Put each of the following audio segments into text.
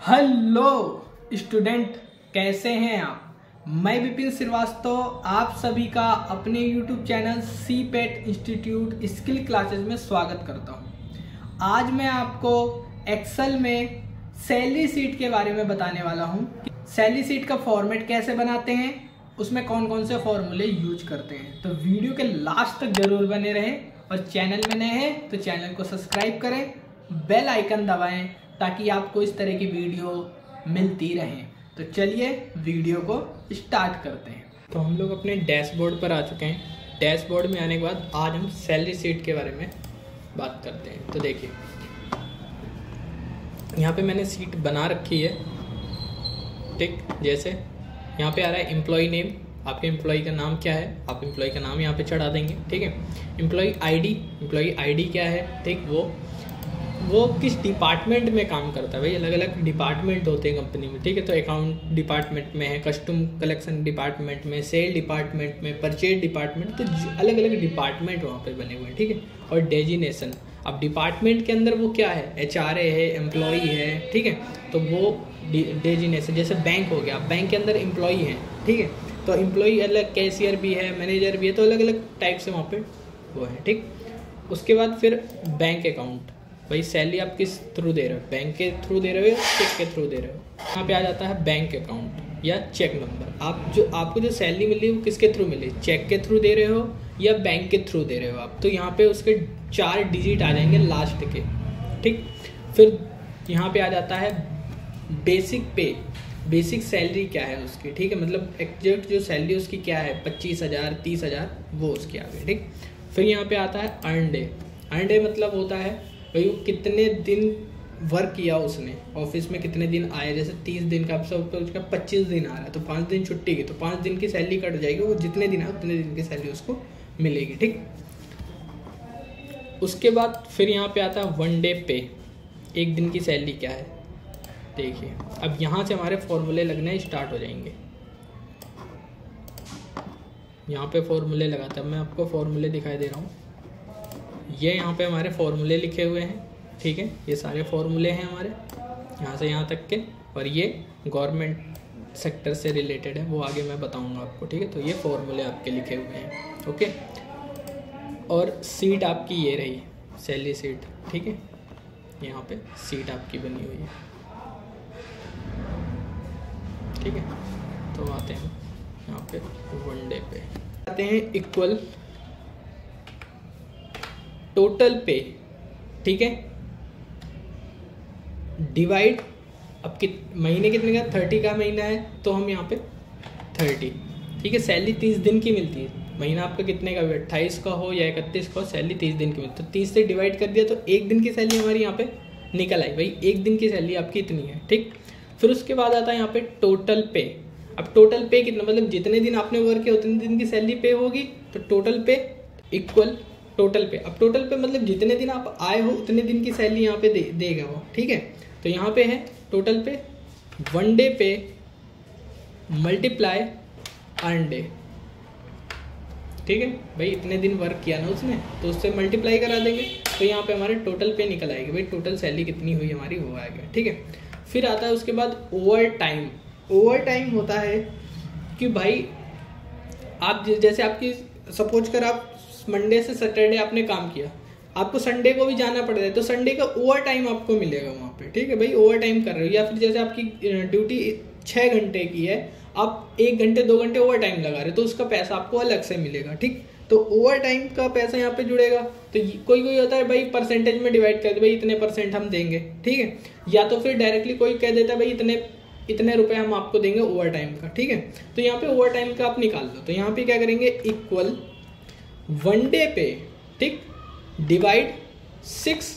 Hello student, कैसे हैं आप। मैं विपिन श्रीवास्तव आप सभी का अपने YouTube channel CIPET institute skill classes में स्वागत करता हूं। आज मैं आपको एक्सेल में सैलरी शीट के बारे में बताने वाला हूं। सैलरी शीट का फॉर्मेट कैसे बनाते हैं, उसमें कौन कौन से फॉर्मूले यूज करते हैं। तो वीडियो के लास्ट तक जरूर बने रहें और चैनल में नए हैं तो चैनल को सब्सक्राइब करें, बेल आइकन दबाएं ताकि आपको इस तरह की वीडियो मिलती रहें। तो चलिए वीडियो को स्टार्ट करते हैं। तो हम लोग अपने डैशबोर्ड पर आ चुके हैं। डैशबोर्ड में आने के बाद आज हम सैलरी शीट के बारे में बात करते हैं। तो देखिए, यहाँ पे मैंने शीट बना रखी है, ठीक। जैसे यहाँ पे आ रहा है एम्प्लॉय नेम, आपके एम्प्लॉय का नाम क्या है, आप एम्प्लॉय का नाम यहाँ पे चढ़ा देंगे, ठीक है। एम्प्लॉय आईडी क्या है, ठीक। वो किस डिपार्टमेंट में काम करता है, भाई अलग अलग डिपार्टमेंट होते हैं कंपनी में, ठीक है। तो अकाउंट डिपार्टमेंट में है, कस्टम कलेक्शन डिपार्टमेंट में, सेल डिपार्टमेंट में, परचेज डिपार्टमेंट, तो अलग अलग डिपार्टमेंट वहाँ पे बने हुए हैं, ठीक है। और डेजिनेशन, अब डिपार्टमेंट के अंदर वो क्या है, HRA है, एम्प्लॉय है, ठीक है। तो वो डेजिनेशन, जैसे बैंक हो गया, बैंक के अंदर एम्प्लॉय है, ठीक है। तो एम्प्लॉय अलग, कैशियर भी है, मैनेजर भी है, तो अलग अलग टाइप से वहाँ पे वो है, ठीक। उसके बाद फिर बैंक अकाउंट, भाई सैलरी आप किस थ्रू दे रहे हो, बैंक के थ्रू दे रहे हो या चेक के थ्रू दे रहे हो। यहाँ पे आ जाता है बैंक अकाउंट या चेक नंबर। आपको जो सैलरी मिली है वो किसके थ्रू मिली, चेक के थ्रू दे रहे हो या बैंक के थ्रू दे रहे हो आप। तो यहाँ पे उसके 4 डिजिट आ जाएंगे लास्ट के, ठीक। फिर यहाँ पे आ जाता है बेसिक पे, बेसिक सैलरी क्या है उसकी, ठीक है। मतलब एग्जैक्ट जो सैलरी उसकी क्या है, 25,000 30,000 वो उसकी आ गई, ठीक। फिर यहाँ पे आता है अर्न डे। अर्न डे मतलब होता है भाई वो कितने दिन वर्क किया उसने, ऑफिस में कितने दिन आए। जैसे 30 दिन का सब उसका 25 दिन आ रहा है तो 5 दिन छुट्टी की, तो 5 दिन की सैलरी कट जाएगी, वो जितने दिन आए उतने दिन की सैलरी उसको मिलेगी, ठीक। उसके बाद फिर यहाँ पे आता है 1 डे पे, एक दिन की सैलरी क्या है। देखिए अब यहाँ से हमारे फॉर्मूले लगने स्टार्ट हो जाएंगे। यहाँ पे फॉर्मूले लगाता मैं आपको फॉर्मूले दिखाई दे रहा हूँ। ये यहाँ पे हमारे फॉर्मूले लिखे हुए हैं, ठीक है। ये सारे फॉर्मूले हैं हमारे यहाँ से यहाँ तक के, और ये गवर्नमेंट सेक्टर से रिलेटेड है, वो आगे मैं बताऊँगा आपको, ठीक है। तो ये फॉर्मूले आपके लिखे हुए हैं, ओके। और सीट आपकी ये रही सैलरी सीट, ठीक है। यहाँ पे सीट आपकी बनी हुई है, ठीक है। तो आते हैं यहाँ पे 1 डे पे आते हैं इक्वल टोटल पे, ठीक है। डिवाइड, अब महीने कितने का, 30 का महीना है तो हम यहाँ पे 30, ठीक है। सैलरी 30 दिन की मिलती है, महीना आपका कितने का भी 28 का हो या 31 का हो, सैलरी 30 दिन की मिलती है। तो 30 से डिवाइड कर दिया तो 1 दिन की सैलरी हमारी यहाँ पे निकल आई, भाई 1 दिन की सैलरी आपकी इतनी है, ठीक। फिर उसके बाद आता है यहाँ पे टोटल पे। अब टोटल पे कितना, मतलब जितने दिन आपने वर्क किया उतने दिन की सैलरी पे होगी, तो टोटल पे इक्वल टोटल पे। अब टोटल पे मतलब जितने दिन आप आए हो उतने दिन की सैलरी यहाँ पे देगा वो, ठीक है। तो यहाँ पे है टोटल पे 1 डे पे मल्टीप्लाई अर्न डे, ठीक है। भाई इतने दिन वर्क किया ना उसने तो उससे मल्टीप्लाई करा देंगे, तो यहाँ पे हमारे टोटल पे निकल आएगी, भाई टोटल सैलरी कितनी हुई हमारी वो आएगा, ठीक है। फिर आता है उसके बाद ओवर टाइम। ओवर टाइम होता है कि भाई आप जैसे आपकी सपोज कर आप मंडे से सैटरडे आपने काम किया, आपको संडे को भी जाना पड़ रहा है, तो संडे का ओवर टाइम आपको मिलेगा वहाँ पे, ठीक है। भाई ओवर टाइम कर रहे हो, या फिर जैसे आपकी ड्यूटी 6 घंटे की है, आप 1 घंटे 2 घंटे ओवर टाइम लगा रहे हो, तो उसका पैसा आपको अलग से मिलेगा, ठीक। तो ओवर टाइम का पैसा यहाँ पे जुड़ेगा। तो कोई होता है भाई परसेंटेज में डिवाइड कर दे, भाई इतने % हम देंगे, ठीक है। या तो फिर डायरेक्टली कोई कह देता है भाई इतने रुपए हम आपको देंगे ओवर टाइम का, ठीक है। तो यहाँ पे ओवर टाइम का आप निकाल दो, तो यहाँ पे क्या करेंगे इक्वल 1 डे पे, ठीक, डिवाइड 6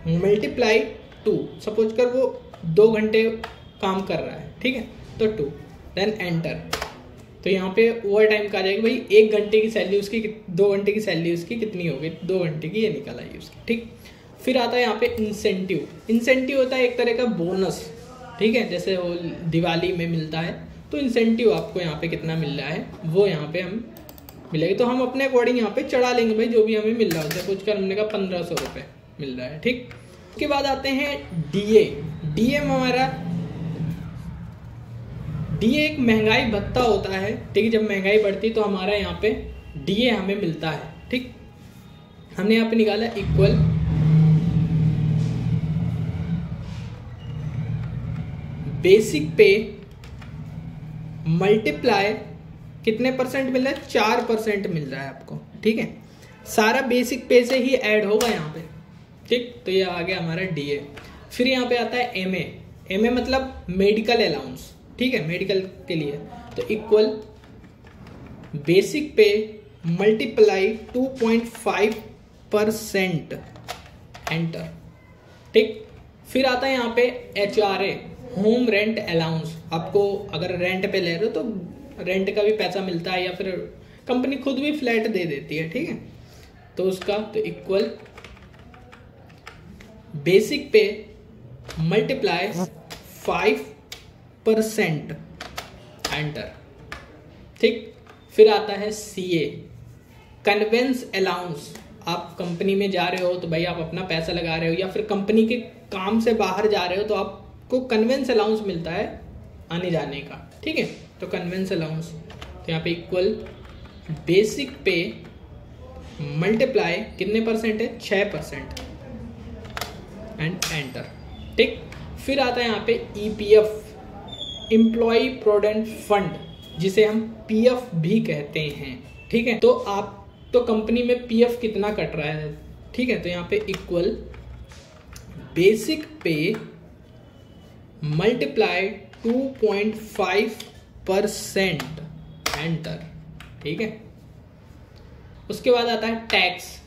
मल्टीप्लाई 2। सपोज कर वो 2 घंटे काम कर रहा है, ठीक है, तो 2 देन एंटर। तो यहाँ पे ओवर टाइम का आ जाएगा, भाई 1 घंटे की सैलरी उसकी, 2 घंटे की सैलरी उसकी कितनी होगी, 2 घंटे की ये निकल आई उसकी, ठीक। फिर आता है यहाँ पे इंसेंटिव। इंसेंटिव होता है एक तरह का बोनस, ठीक है। जैसे वो दिवाली में मिलता है, तो इंसेंटिव आपको यहाँ पे कितना मिल रहा है वो यहाँ पे हम मिलेगी, तो हम अपने अकॉर्डिंग यहाँ पे चढ़ा लेंगे भाई जो भी हमें मिल रहा है। सपोज कर हमने कहा 1500 रुपये मिल रहा है, ठीक। उसके बाद आते हैं डीए। डीए में हमारा डीए एक महंगाई भत्ता होता है, ठीक है। जब महंगाई बढ़ती तो हमारा यहाँ पे डीए हमें मिलता है, ठीक। हमने यहाँ पे निकाला इक्वल बेसिक पे मल्टीप्लाई कितने परसेंट मिल रहा है, 4% मिल रहा है आपको, ठीक है। सारा बेसिक पे से ही ऐड होगा यहाँ पे, ठीक। तो ये आ गया हमारा डीए। फिर यहाँ पे आता है एमए। एमए मतलब मेडिकल अलाउंस, ठीक है, मेडिकल के लिए। तो इक्वल बेसिक पे मल्टीप्लाई 2.5% एंटर, ठीक। फिर आता है यहाँ पे HRA, होम रेंट अलाउंस। आपको अगर रेंट पे ले रहे हो तो रेंट का भी पैसा मिलता है, या फिर कंपनी खुद भी फ्लैट दे देती है, ठीक है। तो उसका तो इक्वल बेसिक पे मल्टीप्लाई 5% एंटर, ठीक। फिर आता है CA, कन्वेंस अलाउंस। आप कंपनी में जा रहे हो तो भाई आप अपना पैसा लगा रहे हो, या फिर कंपनी के काम से बाहर जा रहे हो तो आपको कन्वेंस अलाउंस मिलता है आने जाने का, ठीक है। तो कन्वेंस अलाउंस, तो यहाँ पे इक्वल बेसिक पे मल्टीप्लाई कितने परसेंट है, 6% एंड एंटर, ठीक। फिर आता है यहाँ पे EPF, एम्प्लॉय प्रोविडेंट फंड, जिसे हम PF भी कहते हैं, ठीक है। तो आप तो कंपनी में PF कितना कट रहा है, ठीक है। तो यहाँ पे इक्वल बेसिक पे मल्टीप्लाई 2.5% एंटर, ठीक है। उसके बाद आता है टैक्स,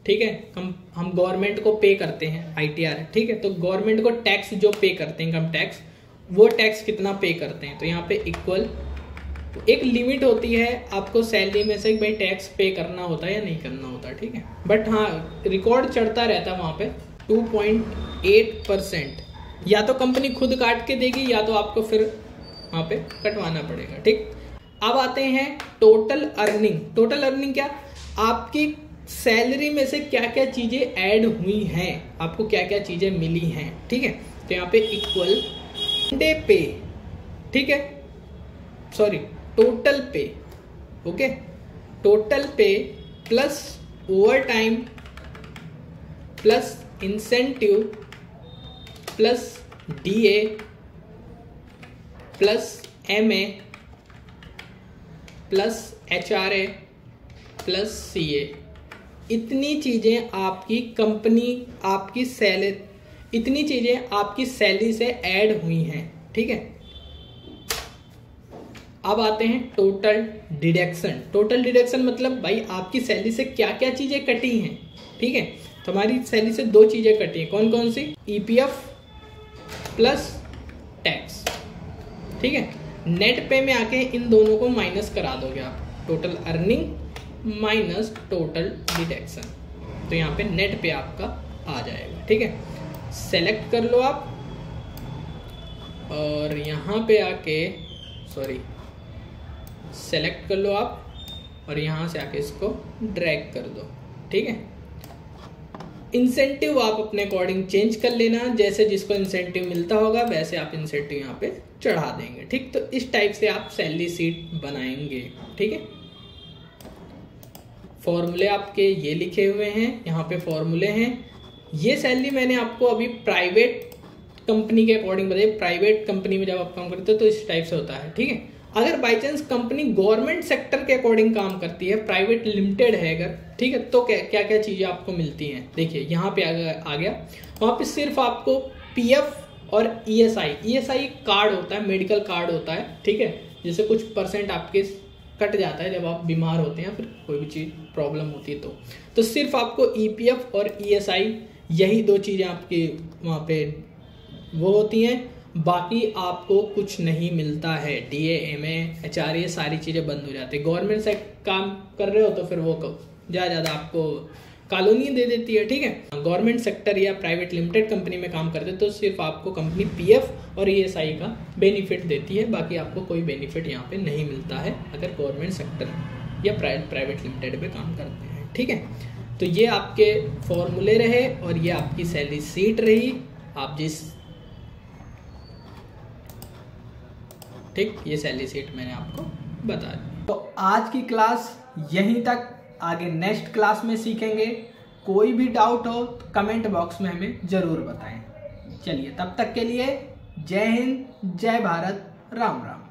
ठीक है। हम गवर्नमेंट को पे करते हैं ITR, ठीक है। तो गवर्नमेंट को टैक्स जो पे करते हैं, इनकम टैक्स, वो टैक्स कितना पे करते हैं। तो यहाँ पे इक्वल एक लिमिट होती है आपको सैलरी में से भाई टैक्स पे करना होता है या नहीं करना होता, ठीक है। बट हाँ, रिकॉर्ड चढ़ता रहता है वहाँ पे 2.8%। या तो कंपनी खुद काट के देगी, या तो आपको फिर वहाँ पे कटवाना पड़ेगा, ठीक। अब आते हैं टोटल अर्निंग। टोटल अर्निंग क्या, आपकी सैलरी में से क्या क्या चीजें ऐड हुई हैं, आपको क्या क्या चीजें मिली हैं, ठीक है। तो यहाँ पे इक्वल डे पे, ठीक है, सॉरी टोटल पे, ओके, टोटल पे plus over time plus incentive plus DA plus MA plus HRA plus CA। इतनी चीजें आपकी कंपनी, आपकी सैलरी, इतनी चीजें आपकी सैलरी से ऐड हुई हैं, ठीक है। अब आते हैं टोटल डिडक्शन। टोटल डिडक्शन मतलब भाई आपकी सैलरी से क्या क्या चीजें कटी हैं, ठीक है। तो हमारी सैलरी से 2 चीजें कटी हैं, कौन कौन सी, EPF प्लस टैक्स, ठीक है। नेट पे में आके इन दोनों को माइनस करा दोगे आप, total earning minus total deduction. तो यहाँ पे नेट पे आपका आ जाएगा, ठीक है। सेलेक्ट कर लो आप, और यहाँ पे आके सेलेक्ट कर लो आप, और यहाँ से आके इसको ड्रैग कर दो, ठीक है। इंसेंटिव आप अपने अकॉर्डिंग चेंज कर लेना, जैसे जिसको इंसेंटिव मिलता होगा वैसे आप इंसेंटिव यहाँ पे चढ़ा देंगे, ठीक। तो इस टाइप से आप सैलरी शीट बनाएंगे, ठीक है। फॉर्मूले आपके ये लिखे हुए हैं, यहाँ पे फॉर्मूले हैं। ये सैलरी मैंने आपको अभी प्राइवेट कंपनी के अकॉर्डिंग बताई। प्राइवेट कंपनी में जब आप काम करते हो तो इस टाइप से होता है, ठीक है। अगर by chance company government sector के अकॉर्डिंग काम करती है, प्राइवेट लिमिटेड है अगर, ठीक है, तो क्या क्या चीजें आपको मिलती हैं। देखिए यहाँ पे आ गया, वहां पे सिर्फ आपको PF और ESI कार्ड होता है, मेडिकल कार्ड होता है, ठीक है, जिससे कुछ % आपके कट जाता है जब आप बीमार होते हैं, फिर कोई भी चीज प्रॉब्लम होती है तो सिर्फ आपको EPF और ESI, यही 2 चीजें आपकी वहाँ पे वो होती हैं। बाकी आपको कुछ नहीं मिलता है। DA, MA, HRA सारी चीज़ें बंद हो जाती है। गवर्नमेंट से काम कर रहे हो तो फिर वो ज़्यादा आपको कॉलोनी दे देती है, ठीक है। गवर्नमेंट सेक्टर या प्राइवेट लिमिटेड कंपनी में काम करते तो सिर्फ आपको कंपनी PF और ESI का बेनिफिट देती है, बाकी आपको कोई बेनिफिट यहाँ पे नहीं मिलता है अगर गवर्नमेंट सेक्टर या प्राइवेट लिमिटेड में काम करते हैं, ठीक है। तो ये आपके फॉर्मूले रहे और ये आपकी सैलरी शीट रही, आप जिस ठीक, ये सैलरी शीट मैंने आपको बता दी। तो आज की क्लास यहीं तक, आगे नेक्स्ट क्लास में सीखेंगे। कोई भी डाउट हो तो कमेंट बॉक्स में हमें ज़रूर बताएं। चलिए तब तक के लिए जय हिंद, जय भारत, राम राम।